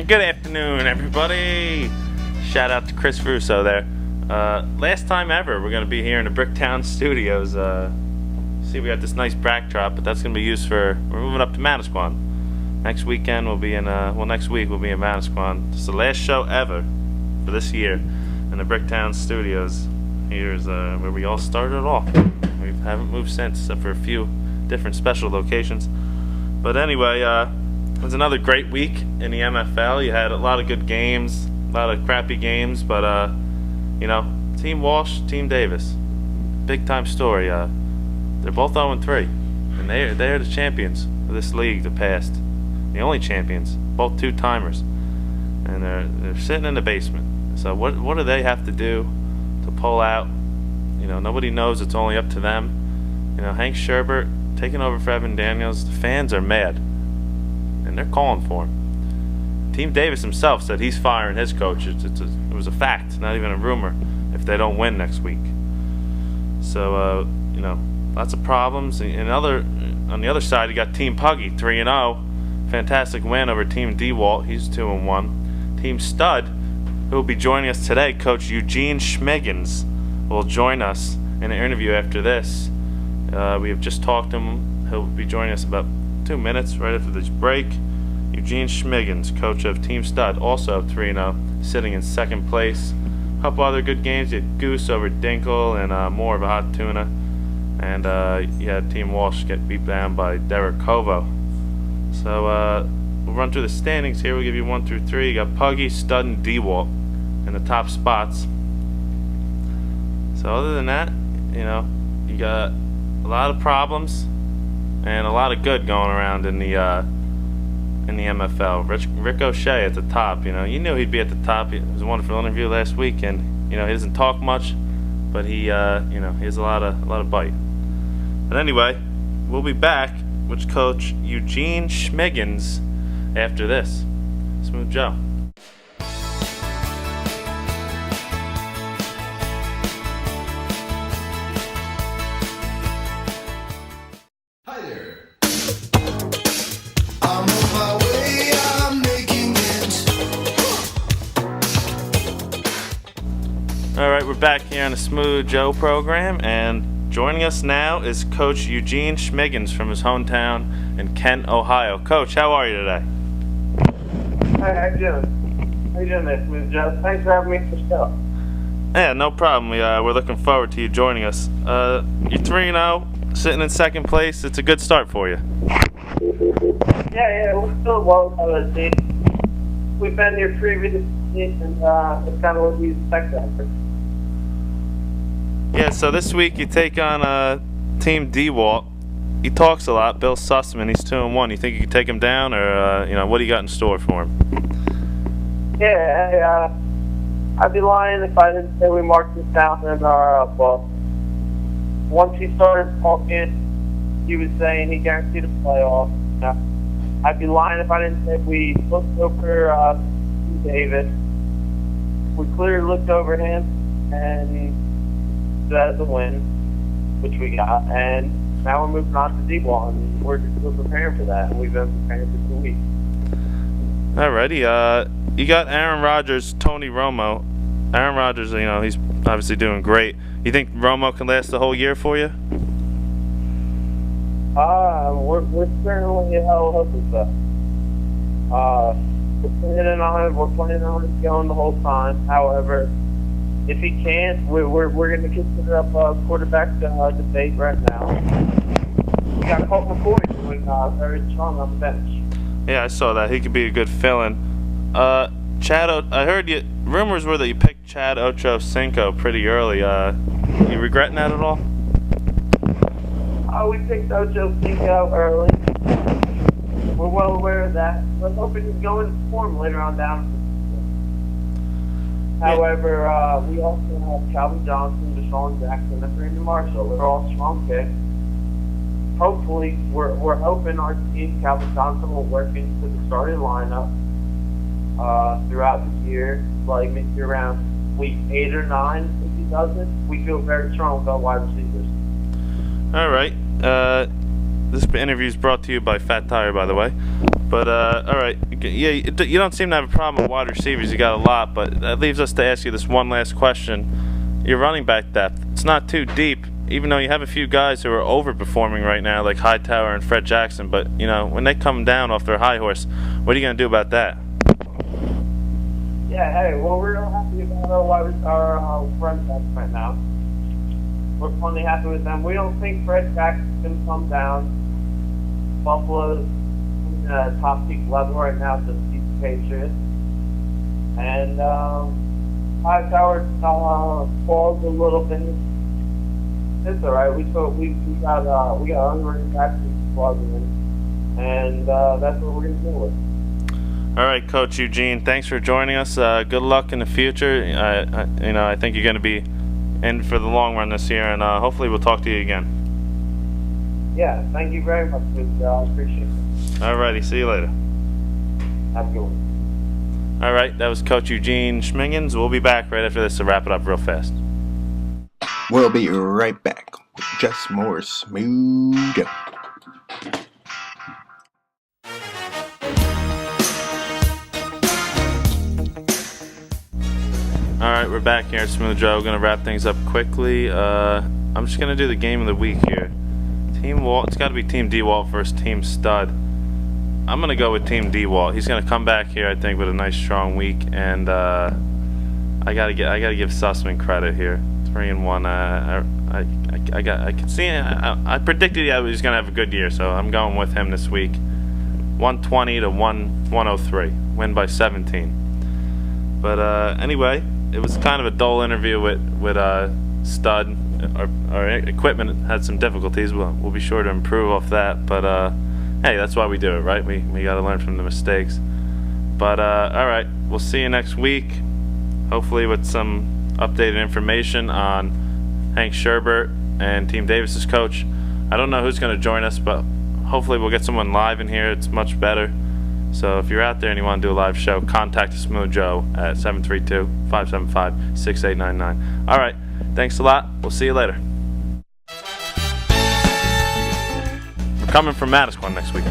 And good afternoon, everybody. Shout out to Chris Russo there. Last time ever, we're going to be here in the Bricktown studios. See, we got this nice backdrop, but that's going to be used for, we're moving up to Manasquan. Next weekend we'll be in, next week we'll be in Manasquan. It's the last show ever for this year in the Bricktown studios. Here's where we all started off. We haven't moved since, except for a few different special locations. But anyway, it was another great week in the MFL. You had a lot of good games, a lot of crappy games, but you know, Team Walsh, Team Davis, big time story. They're both 0-3, and they're the champions of this league, the past, the only champions, both two-timers, and they're sitting in the basement. So what do they have to do to pull out? You know, nobody knows. It's only up to them. You know, Hank Sherbert taking over for Evan Daniels. The fans are mad, and they're calling for him. Team Davis himself said he's firing his coach. It was a fact, not even a rumor, if they don't win next week. So, you know, lots of problems. And on the other side, you got Team Puggy, 3-0. Fantastic win over Team DeWalt. He's 2-1. Team Stud, who will be joining us today, Coach Eugene Schmiggins, will join us in an interview after this. We have just talked to him. He'll be joining us about 2 minutes right after this break. Eugene Schmiggins, coach of Team Stud, also 3-0, sitting in second place. A couple other good games. You had Goose over Dinkle and more of a hot tuna. And you had Team Walsh get beat down by Derek Kovo. So we'll run through the standings here. We'll give you 1 through 3. You got Puggy, Stud, and DeWalt in the top spots. So other than that, you know, you got a lot of problems and a lot of good going around in the MFL. Rick O'Shea at the top. You know, you knew he'd be at the top. It was a wonderful interview last week, and you know he doesn't talk much, but he you know, he has a lot of bite. But anyway, we'll be back with Coach Eugene Schmiggins after this. Smooth Joe. Hi there. I'm on my way, I'm making it. All right, we're back here on the Smooth Joe program, and joining us now is Coach Eugene Schmiggins from his hometown in Kent, Ohio. Coach, how are you today? Hi, how you doing? How you doing there, Smooth Joe? Thanks for having me for the show. Yeah, no problem. We're looking forward to you joining us. You're 3-0, sitting in second place. It's a good start for you. Yeah, we're still well covered, team. We've been here previously, and it's kind of what we expect after. Yeah, so this week you take on Team DeWalt. He talks a lot. Bill Sussman, he's 2-1. You think you can take him down, or you know, what do you got in store for him? Yeah, I'd be lying if I didn't say we marked this down in our book. Once he started talking, he was saying he guaranteed a playoff. I'd be lying if I didn't say we looked over Davis. We clearly looked over him, and that is a win, which we got, and now we're moving on to D1, and we're preparing for that, and we've been preparing for 2 weeks. Alrighty, you got Aaron Rodgers, Tony Romo. Aaron Rodgers, you know, he's obviously doing great. You think Romo can last the whole year for you? We're certainly hoping so. We're planning on it going the whole time. However, if he can't, we're going to consider up a quarterback debate right now. We got Colt McCoy doing very strong on the bench. Yeah, I saw that. He could be a good fill-in. Chad, I heard rumors were that you picked Chad Ochocinco pretty early. You regretting that at all? We picked Ochocinco early. We're well aware of that. Let's hope he can go into form later on down. However, we also have Calvin Johnson, Deshaun Jackson, and Brandon Marshall. They're all strong picks. Hopefully, we're hoping our team, Calvin Johnson, will work into the starting lineup throughout the year, like maybe around week 8 or 9. If he doesn't, we feel very strong about wide receivers. All right. This interview is brought to you by Fat Tire, by the way. But all right, yeah, you don't seem to have a problem with wide receivers. You got a lot, but that leaves us to ask you this one last question. Your running back depth, it's not too deep, even though you have a few guys who are overperforming right now, like Hightower and Fred Jackson. But you know, when they come down off their high horse, what are you gonna do about that? Yeah, hey, well, we're real happy about our running backs right now. We're plenty happy with them. We don't think Fred Jackson's going to come down. Buffalo's in a top peak level right now to beat the Patriots. And Hightower falls a little bit. It's all right. We got other running backs plugging in, and that's what we're going to deal with. All right, Coach Eugene, thanks for joining us. Good luck in the future. I think you're going to be in for the long run this year, and hopefully we'll talk to you again. Yeah, thank you very much, I appreciate it. All righty, see you later. Have a good one. All right, that was Coach Eugene Schmingens. We'll be back right after this to wrap it up real fast. We'll be right back with just more Smooth Joe. Alright, we're back here at Smooth Joe. We're going to wrap things up quickly. I'm just going to do the game of the week here. Team Walt, it's got to be Team D-Walt versus Team Stud. I'm going to go with Team D-Walt. He's going to come back here, I think, with a nice strong week, and I got to give Sussman credit here. 3-1. I can see. I predicted he was going to have a good year, so I'm going with him this week. 120 to 103. Win by 17. But anyway, it was kind of a dull interview with Stud. Our equipment had some difficulties. We'll be sure to improve off that. But hey, that's why we do it, right? We got to learn from the mistakes. But all right, we'll see you next week. Hopefully with some updated information on Hank Sherbert and Team Davis's coach. I don't know who's going to join us, but hopefully we'll get someone live in here. It's much better. So if you're out there and you want to do a live show, contact Smooth Joe at 732-575-6899. All right, thanks a lot. We'll see you later. We're coming from Mattisquan next week.